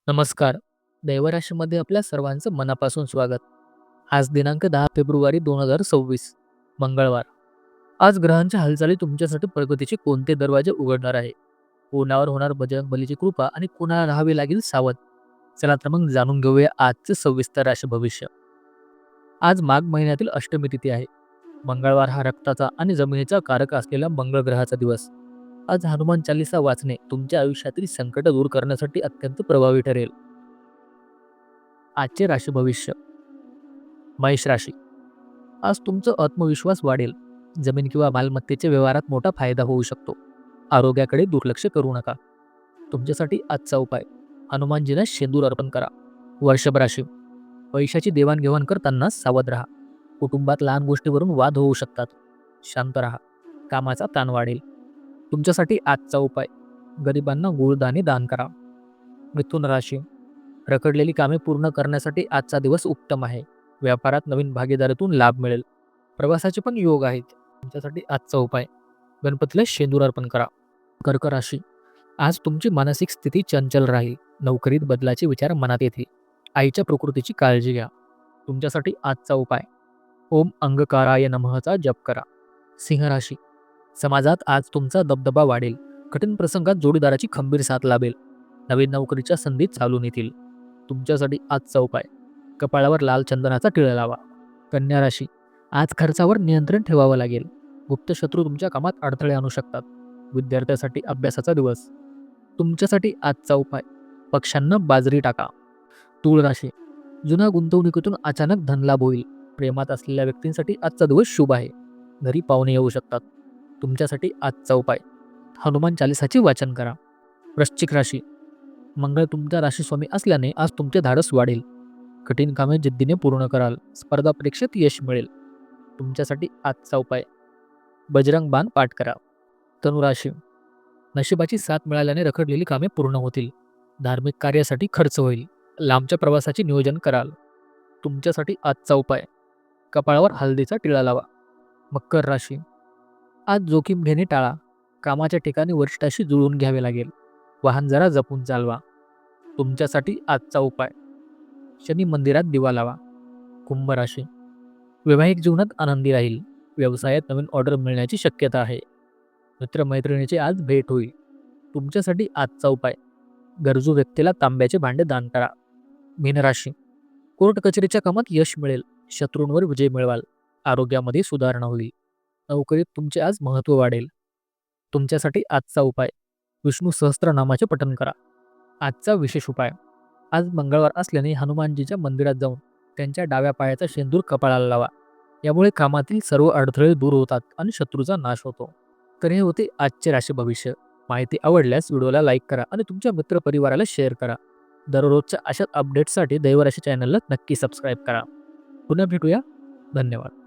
नमस्कार. दैवराशीमध्ये आपल्या सर्वांचं मनापासून स्वागत. आज दिनांक 10 फेब्रुवारी 2026 मंगळवार. आज ग्रहांच्या हालचाली तुमच्यासाठी प्रगतीचे कोणते दरवाजे उघडणार आहे? कोणावर होणार बजरंगबलीची कृपा आणि कोणाला राहावे लागेल सावध? चला तर मग जाणून घेऊया आजचे सविस्तर राशी भविष्य. आज माघ महिन्यातील अष्टमी तिथी आहे. मंगळवार हा रक्ताचा आणि जमिनीचा कारक असलेला मंगळ ग्रहाचा दिवस. आज हनुमान चालीसा वाचणे तुमच्या आयुष्यातील संकट दूर करण्यासाठी अत्यंत प्रभावी ठरेल. आजचे राशी भविष्य. मेष राशी. आज तुमचा आत्मविश्वास वाढेल. जमीन किंवा मालमत्तेच्या व्यवहारात मोठा फायदा होऊ शकतो. आरोग्याकडे दुर्लक्ष करू नका. तुमच्यासाठी आजचा उपाय. हनुमानजींना शेंदूर अर्पण करा. वृषभ राशी. पैशाची देवाणघेवाण करताना सावध राहा. कुटुंबात लहान गोष्टीवरून वाद होऊ शकतात. शांत राहा. कामाचा ताण वाढेल. तुमच्यासाठी आजचा उपाय. गरिबांना गुळदाणे दान करा. मिथुन राशी. रखडलेली कामे पूर्ण करण्यासाठी आजचा दिवस उत्तम आहे. व्यापारात नवीन भागीदारीतून लाभ मिळेल. प्रवासाचे पण योग आहेत. तुमच्यासाठी आजचा उपाय. गणपतीला शेंदूर अर्पण करा. कर्क राशी. आज तुमची मानसिक स्थिती चंचल राहील. नोकरीत बदलाचे विचार मनात येतील. आईच्या प्रकृतीची काळजी घ्या. तुमच्यासाठी आजचा उपाय. ओम अंगकाराय नमःचा जप करा. सिंह राशी. समाजात आज तुमचा दबदबा वाढेल. कठीण प्रसंगात जोडीदाराची खंबीर साथ लाभेल. नवीन नोकरीच्या संधी चालून येतील. तुमच्यासाठी आजचा उपाय. कपाळावर लाल चंदनाचा टिळा लावा. कन्या राशी. आज खर्चावर नियंत्रण ठेवावं लागेल. गुप्त शत्रू तुमच्या कामात अडथळे आणू शकतात. विद्यार्थ्यासाठी अभ्यासाचा दिवस. तुमच्यासाठी आजचा उपाय. पक्ष्यांना बाजरी टाका. तूळ राशी. जुन्या गुंतवणुकीतून अचानक धनलाभ होईल. प्रेमात असलेल्या व्यक्तींसाठी आजचा दिवस शुभ आहे. घरी पाहुणे येऊ शकतात. तुमच्यासाठी आजचा उपाय. हनुमान चालीसाचे वाचन करा. वृश्चिक राशी. मंगळ तुमच्या राशीस्वामी असल्याने आज तुमचे धाडस वाढेल. कठीण कामे जिद्दीने पूर्ण कराल. स्पर्धा परीक्षेत यश मिळेल. तुमच्यासाठी आजचा उपाय. बजरंग बाण पाठ करा. धनुराशी. नशिबाची साथ मिळाल्याने रखडलेली कामे पूर्ण होतील. धार्मिक कार्यासाठी खर्च होईल. लांबच्या प्रवासाचे नियोजन कराल. तुमच्यासाठी आजचा उपाय. कपाळावर हळदीचा टिळा लावा. मकर राशी. आज जोखीम घेणे टाळा. कामाच्या ठिकाणी वरिष्ठाशी जुळवून घ्यावे लागेल. वाहन जरा जपून चालवा. तुमच्यासाठी आजचा उपाय. शनी मंदिरात दिवा लावा. कुंभ राशी. वैवाहिक जीवनात आनंदी राहील. व्यवसायात नवीन ऑर्डर मिळण्याची शक्यता आहे. मित्रमैत्रिणीची आज भेट होईल. तुमच्यासाठी आजचा उपाय. गरजू व्यक्तीला तांब्याचे भांडे दान करा. मीन राशी. कोर्ट कचेरीच्या कामात यश मिळेल. शत्रूंवर विजय मिळवाल. आरोग्यामध्ये सुधारणा होईल. नोकरीत तुमचे आज महत्त्व वाढेल. तुमच्यासाठी आजचा उपाय. विष्णू सहस्त्रनामाचे पठण करा. आजचा विशेष उपाय. आज मंगळवार असल्याने हनुमानजीच्या मंदिरात जाऊन त्यांच्या डाव्या पायाचा शेंदूर कपाळाला लावा. यामुळे कामातील सर्व अडथळे दूर होतात आणि शत्रूचा नाश होतो. तर हे होते आजचे राशी भविष्य. माहिती आवडल्यास व्हिडिओला लाईक करा आणि तुमच्या मित्रपरिवाराला शेअर करा. दररोजच्या अशा अपडेट्ससाठी दैवराशी चॅनलला नक्की सबस्क्राईब करा. पुन्हा भेटूया. धन्यवाद.